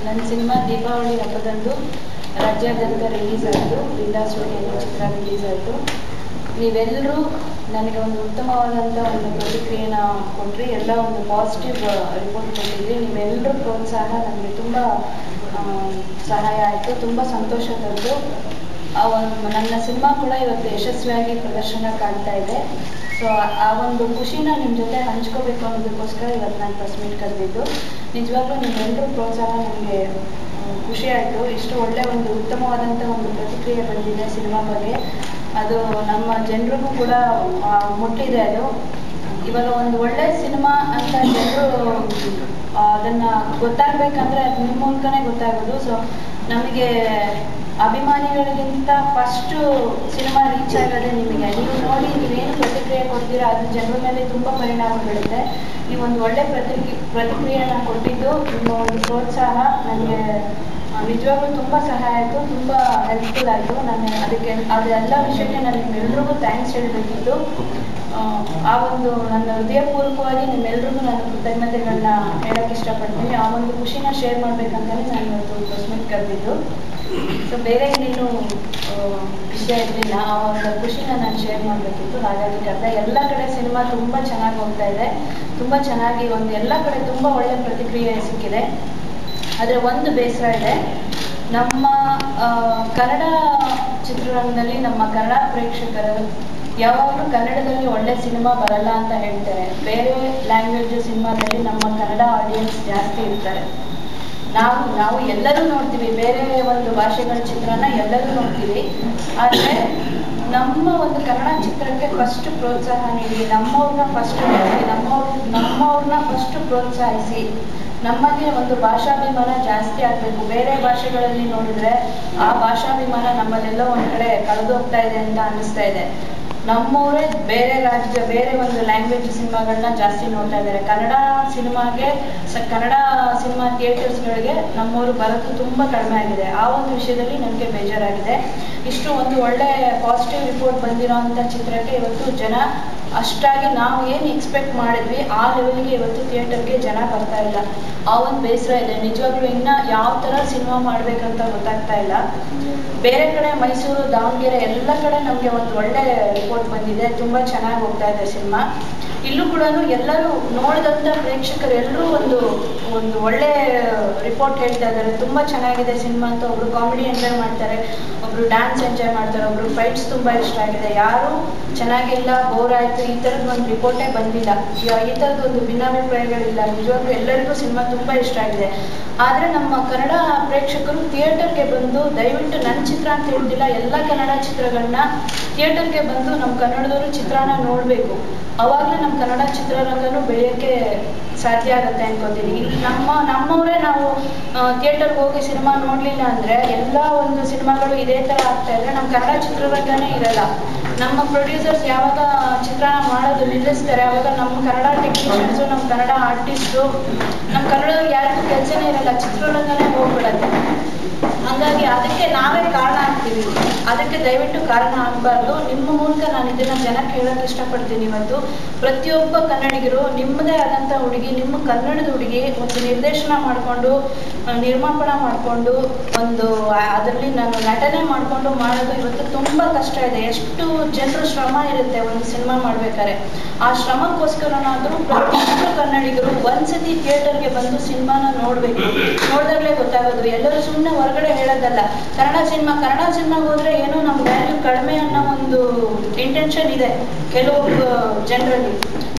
ನನ್ನ ಸಿನಿಮಾ ದೀಪಾವಳಿ ಹಬ್ಬದಂದು ರಾಜ್ಯಾದ್ಯಂತ ರಿಲೀಸ್ ಆಯಿತು. ಬಿಂದಾಸ್ ಸ್ಟುಡಿಯೋದಲ್ಲಿ ಚಿತ್ರ ರಿಲೀಸ್ ಆಯಿತು. ನೀವೆಲ್ಲರೂ ನನಗೆ ಒಂದು ಉತ್ತಮವಾದಂಥ ಒಂದು ಪ್ರತಿಕ್ರಿಯೆನ ಕೊಟ್ಟರೆ, ಎಲ್ಲ ಒಂದು ಪಾಸಿಟಿವ್ ರಿಪೋರ್ಟ್ ಕೊಟ್ಟಿದ್ರಿ. ನೀವೆಲ್ಲರೂ ಪ್ರೋತ್ಸಾಹ ನನಗೆ ತುಂಬ ಸಹಾಯ ಆಯಿತು, ತುಂಬ ಸಂತೋಷ ತಂದು. ನನ್ನ ಸಿನಿಮಾ ಕೂಡ ಇವತ್ತು ಯಶಸ್ವಿಯಾಗಿ ಪ್ರದರ್ಶನ ಕಾಣ್ತಾ ಇದೆ. ಸೊ ಆ ಒಂದು ಖುಷಿನ ನಿಮ್ಮ ಜೊತೆ ಹಂಚ್ಕೋಬೇಕು ಅನ್ನೋದಕ್ಕೋಸ್ಕರ ಇವತ್ತು ನಾನು ಪ್ರೆಸ್ ಮೀಟ್ ಕರೆದಿದ್ದು. ನಿಜವಾಗ್ಲೂ ನಿಮ್ಮೆಲ್ಲರೂ ಪ್ರೋತ್ಸಾಹ ನನಗೆ ಖುಷಿ ಆಯಿತು. ಇಷ್ಟು ಒಳ್ಳೆ ಒಂದು ಉತ್ತಮವಾದಂಥ ಒಂದು ಪ್ರತಿಕ್ರಿಯೆ ಬಂದಿದೆ ಸಿನಿಮಾ ಬಗ್ಗೆ. ಅದು ನಮ್ಮ ಜನರಿಗೂ ಕೂಡ ಮುಟ್ಟಿದೆ. ಅದು ಇವಾಗ ಒಂದು ಒಳ್ಳೆ ಸಿನಿಮಾ ಅಂತ ಜನರು ಅದನ್ನು ಗೊತ್ತಾಗಬೇಕಂದ್ರೆ ಅದು ನಿಮ್ಮ ಮೂಲಕನೇ ಗೊತ್ತಾಗೋದು. ಸೊ ನಮಗೆ ಅಭಿಮಾನಿಗಳಿಗಿಂತ ಫಸ್ಟು ಸಿನಿಮಾ ರೀಚ್ ಆಗೋದೇ ನಿಮಗೆ. ನೀವು ನೋಡಿ, ನೀವೇನು ಪ್ರತಿಕ್ರಿಯೆ ಕೊಡ್ತೀರಾ ಅದು ಜನರ ಮೇಲೆ ತುಂಬ ಪರಿಣಾಮ ಬೀಳುತ್ತೆ. ನೀವು ಒಂದು ಒಳ್ಳೆ ಪ್ರತಿಕ್ರಿಯೆಯನ್ನು ಕೊಟ್ಟಿದ್ದು, ನಿಮ್ಮ ಒಂದು ಪ್ರೋತ್ಸಾಹ ನನಗೆ ನಿಜವಾಗ್ಲೂ ತುಂಬ ಸಹಾಯ ಆಯಿತು, ತುಂಬ ಹೆಲ್ಪ್ಫುಲ್ ಆಯಿತು. ನಾನು ಅದೆಲ್ಲ ವಿಷಯಕ್ಕೆ ನಾನು ನಿಮ್ಮೆಲ್ರಿಗೂ ಥ್ಯಾಂಕ್ಸ್ ಹೇಳಬೇಕಿತ್ತು. ಆ ಒಂದು ನನ್ನ ಹೃದಯಪೂರ್ವಕವಾಗಿ ನಿಮ್ಮೆಲ್ರಿಗೂ ನಾನು ಕೃತಜ್ಞತೆಗಳನ್ನ ಹೇಳೋಕ್ಕೆ ಇಷ್ಟಪಡ್ತೀನಿ. ಆ ಒಂದು ಖುಷಿನ ಶೇರ್ ಮಾಡಬೇಕಂತಲೇ ನಾನು ಇವತ್ತು ಪ್ರೆಸ್ ಮೀಟ್ ಕರೆದಿದ್ದು. ಸೊ ಬೇರೆ ಇನ್ನೇನು ವಿಷಯ ಇರಲಿಲ್ಲ, ಆ ಒಂದು ಖುಷಿನ ನಾನು ಶೇರ್ ಮಾಡಬೇಕಿತ್ತು, ಹಾಗಾಗಿ ಕರೆದೆ. ಎಲ್ಲ ಕಡೆ ಸಿನಿಮಾ ತುಂಬ ಚೆನ್ನಾಗಿ ಹೋಗ್ತಾ ಇದೆ, ತುಂಬ ಚೆನ್ನಾಗಿ ಎಲ್ಲ ಕಡೆ ತುಂಬ ಒಳ್ಳೆ ಪ್ರತಿಕ್ರಿಯೆ ಸಿಕ್ಕಿದೆ. ಆದರೆ ಒಂದು ಬೇಸರ ಇದೆ, ನಮ್ಮ ಕನ್ನಡ ಚಿತ್ರರಂಗದಲ್ಲಿ ನಮ್ಮ ಕನ್ನಡ ಪ್ರೇಕ್ಷಕರು ಯಾವಾಗಲೂ ಕನ್ನಡದಲ್ಲಿ ಒಳ್ಳೆ ಸಿನಿಮಾ ಬರಲ್ಲ ಅಂತ ಹೇಳ್ತಾರೆ. ಬೇರೆ ಲ್ಯಾಂಗ್ವೇಜ್ ಸಿನಿಮಾದಲ್ಲಿ ನಮ್ಮ ಕನ್ನಡ ಆಡಿಯನ್ಸ್ ಜಾಸ್ತಿ ಇರ್ತಾರೆ. ನಾವು ಎಲ್ಲರೂ ನೋಡ್ತೀವಿ, ಬೇರೆ ಒಂದು ಭಾಷೆಗಳ ಚಿತ್ರನ ಎಲ್ಲರೂ ನೋಡ್ತೀವಿ. ಆದರೆ ನಮ್ಮ ಒಂದು ಕನ್ನಡ ಚಿತ್ರಕ್ಕೆ ಫಸ್ಟ್ ಪ್ರೋತ್ಸಾಹ ನೀಡಿ, ನಮ್ಮವ್ರನ್ನ ಫಸ್ಟ್ ನೋಡಿ, ನಮ್ಮವ್ರನ್ನ ಫಸ್ಟ್ ಪ್ರೋತ್ಸಾಹಿಸಿ. ನಮಗೆ ಒಂದು ಭಾಷಾಭಿಮಾನ ಜಾಸ್ತಿ ಆಗಬೇಕು. ಬೇರೆ ಭಾಷೆಗಳಲ್ಲಿ ನೋಡಿದ್ರೆ ಆ ಭಾಷಾಭಿಮಾನ ನಮ್ಮಲ್ಲೆಲ್ಲೋ ಒಂದು ಕಡೆ ಕಳೆದೋಗ್ತಾ ಇದೆ ಅಂತ ಅನ್ನಿಸ್ತಾ ಇದೆ. ನಮ್ಮವರೇ ಬೇರೆ ಒಂದು ಲ್ಯಾಂಗ್ವೇಜ್ ಸಿನಿಮಾಗಳನ್ನ ಜಾಸ್ತಿ ನೋಡ್ತಾ ಇದ್ದಾರೆ. ಕನ್ನಡ ಸಿನಿಮಾ ಥಿಯೇಟರ್ಸ್ಗಳಿಗೆ ನಮ್ಮವರು ಬರೋದು ತುಂಬ ಕಡಿಮೆ ಆಗಿದೆ. ಆ ಒಂದು ವಿಷಯದಲ್ಲಿ ನನಗೆ ಬೇಜಾರಾಗಿದೆ. ಇಷ್ಟು ಒಂದು ಒಳ್ಳೆ ಪಾಸಿಟಿವ್ ರಿಪೋರ್ಟ್ ಬಂದಿರೋ ಅಂಥ ಚಿತ್ರಕ್ಕೆ ಇವತ್ತು ಜನ ಅಷ್ಟಾಗಿ ನಾವು ಏನು ಎಕ್ಸ್ಪೆಕ್ಟ್ ಮಾಡಿದ್ವಿ ಆ ಲೆವೆಲ್ಗೆ ಇವತ್ತು ಥಿಯೇಟರ್ಗೆ ಜನ ಬರ್ತಾ ಇಲ್ಲ. ಆ ಒಂದು ಬೇಸರ ಇದೆ. ನಿಜವಾಗ್ಲೂ ಇನ್ನು ಯಾವ ಥರ ಸಿನಿಮಾ ಮಾಡಬೇಕಂತ ಗೊತ್ತಾಗ್ತಾ ಇಲ್ಲ. ಬೇರೆ ಕಡೆ ಮೈಸೂರು, ದಾವಣಗೆರೆ ಎಲ್ಲ ಕಡೆ ನಮಗೆ ಒಂದು ಒಳ್ಳೆ ರಿಪೋರ್ಟ್ ಬಂದಿದೆ, ತುಂಬ ಚೆನ್ನಾಗಿ ಹೋಗ್ತಾ ಇದೆ ಸಿನಿಮಾ. ಇಲ್ಲೂ ಕೂಡ ಎಲ್ಲರೂ ನೋಡಿದಂಥ ಪ್ರೇಕ್ಷಕರು ಎಲ್ಲರೂ ಒಂದು ಒಳ್ಳೆ ರಿಪೋರ್ಟ್ ಹೇಳ್ತಾ ಇದ್ದಾರೆ. ತುಂಬ ಚೆನ್ನಾಗಿದೆ ಸಿನಿಮಾ ಅಂತ. ಒಬ್ರು ಕಾಮಿಡಿ ಎಂಜಾಯ್ ಮಾಡ್ತಾರೆ, ಒಬ್ರು ಡ್ಯಾನ್ಸ್ ಎಂಜಾಯ್ ಮಾಡ್ತಾರೆ, ಒಬ್ರು ಫೈಟ್ಸ್ ತುಂಬ ಇಷ್ಟ ಆಗಿದೆ. ಯಾರು ಚೆನ್ನಾಗಿಲ್ಲ, ಬೋರ್ ಆಯಿತು ಈ ಥರದ್ದು ಒಂದು ರಿಪೋರ್ಟೇ ಬಂದಿಲ್ಲ. ಈ ಥರದ್ದು ಒಂದು ಭಿನ್ನಾಭಿಪ್ರಾಯಗಳಿಲ್ಲ. ನಿಜವಾಗ್ಲೂ ಎಲ್ಲರಿಗೂ ಸಿನಿಮಾ ತುಂಬ ಇಷ್ಟ ಆಗಿದೆ. ಆದರೆ ನಮ್ಮ ಕನ್ನಡ ಪ್ರೇಕ್ಷಕರು ಥಿಯೇಟರ್ಗೆ ಬಂದು, ದಯವಿಟ್ಟು ನನ್ನ ಚಿತ್ರ ಅಂತ ಹೇಳ್ತಿಲ್ಲ, ಎಲ್ಲ ಕನ್ನಡ ಚಿತ್ರಗಳನ್ನ ಥಿಯೇಟರ್ಗೆ ಬಂದು ನಮ್ಮ ಕನ್ನಡದವರು ಚಿತ್ರನ ನೋಡಬೇಕು. ಅವಾಗಲೇ ನಮ್ಮ ಕನ್ನಡ ಚಿತ್ರರಂಗನೂ ಬೆಳೆಯೋಕ್ಕೆ ಸಾಧ್ಯ ಆಗುತ್ತೆ ಅನ್ಕೋತೀನಿ. ಇಲ್ಲಿ ನಮ್ಮವರೇ ನಾವು ಥಿಯೇಟರ್ಗೆ ಹೋಗಿ ಸಿನಿಮಾ ನೋಡಲಿಲ್ಲ ಅಂದರೆ, ಎಲ್ಲ ಒಂದು ಸಿನಿಮಾಗಳು ಇದೇ ಥರ ಆಗ್ತಾ ಇದ್ರೆ ನಮ್ಮ ಕನ್ನಡ ಚಿತ್ರರಂಗನೇ ಇರಲ್ಲ. ನಮ್ಮ ಪ್ರೊಡ್ಯೂಸರ್ಸ್ ಯಾವಾಗ ಚಿತ್ರನ ಮಾಡೋದು ನಿಲ್ಲಿಸ್ತಾರೆ, ಆವಾಗ ನಮ್ಮ ಕನ್ನಡ ಟೆಕ್ನಿಷಿಯನ್ಸು, ನಮ್ಮ ಕನ್ನಡ ಆರ್ಟಿಸ್ಟು, ನಮ್ಮ ಕನ್ನಡದವ್ರಿಗೆ ಯಾರಿಗೂ ಕೆಲಸನೇ ಇರಲ್ಲ, ಚಿತ್ರರಂಗನೇ ಹೋಗ್ಬಿಡತ್ತೆ. ಹಾಗಾಗಿ ಅದಕ್ಕೆ ನಾವೇ ಕಾರಣ ಆಗ್ತೀವಿ. ಅದಕ್ಕೆ ದಯವಿಟ್ಟು ಕಾರಣ ಆಗಬಾರ್ದು. ನಿಮ್ಮ ಮೂಲಕ ನಾನು ಇದನ್ನು ಜನಕ್ಕೆ ಹೇಳೋಕ್ಕೆ ಇಷ್ಟಪಡ್ತೀನಿ. ಇವತ್ತು ಪ್ರತಿಯೊಬ್ಬ ಕನ್ನಡಿಗರು ನಿಮ್ಮದೇ ಆದಂಥ ಹುಡುಗಿ, ನಿಮ್ಮ ಕನ್ನಡದ ಹುಡುಗಿ ಒಂದು ನಿರ್ದೇಶನ ಮಾಡಿಕೊಂಡು, ನಿರ್ಮಾಪನ ಮಾಡಿಕೊಂಡು, ಅದರಲ್ಲಿ ನಾನು ನಟನೆ ಮಾಡಿಕೊಂಡು ಮಾಡೋದು ಇವತ್ತು ತುಂಬ ಕಷ್ಟ ಇದೆ. ಎಷ್ಟು ಜನರು ಶ್ರಮ ಇರುತ್ತೆ ಒಂದು ಸಿನಿಮಾ ಮಾಡ್ಬೇಕಾದ್ರೆ. ಆ ಶ್ರಮಕ್ಕೋಸ್ಕರನಾದರೂ ಪ್ರತಿಯೊಬ್ಬ ಕನ್ನಡಿಗರು ಒಂದ್ಸತಿ ಥಿಯೇಟರ್ಗೆ ಬಂದು ಸಿನಿಮಾನ ನೋಡಬೇಕು. ನೋಡಿದಾಗಲೇ ಗೊತ್ತಾಗೋದು. ಎಲ್ಲರೂ ಸುಮ್ಮನೆ ಹೊರಗಡೆ ಹೇಳೋದಲ್ಲ, ಕನ್ನಡ ಸಿನಿಮಾಗೆ ಹೋದ್ರೆ ಏನೋ ನಮ್ಮ ವ್ಯಾಲ್ಯೂ ಕಡಿಮೆ ಅನ್ನೋ ಒಂದು ಇಂಟೆನ್ಷನ್ ಇದೆ ಕೆಲವು ಜನರಲ್ಲಿ.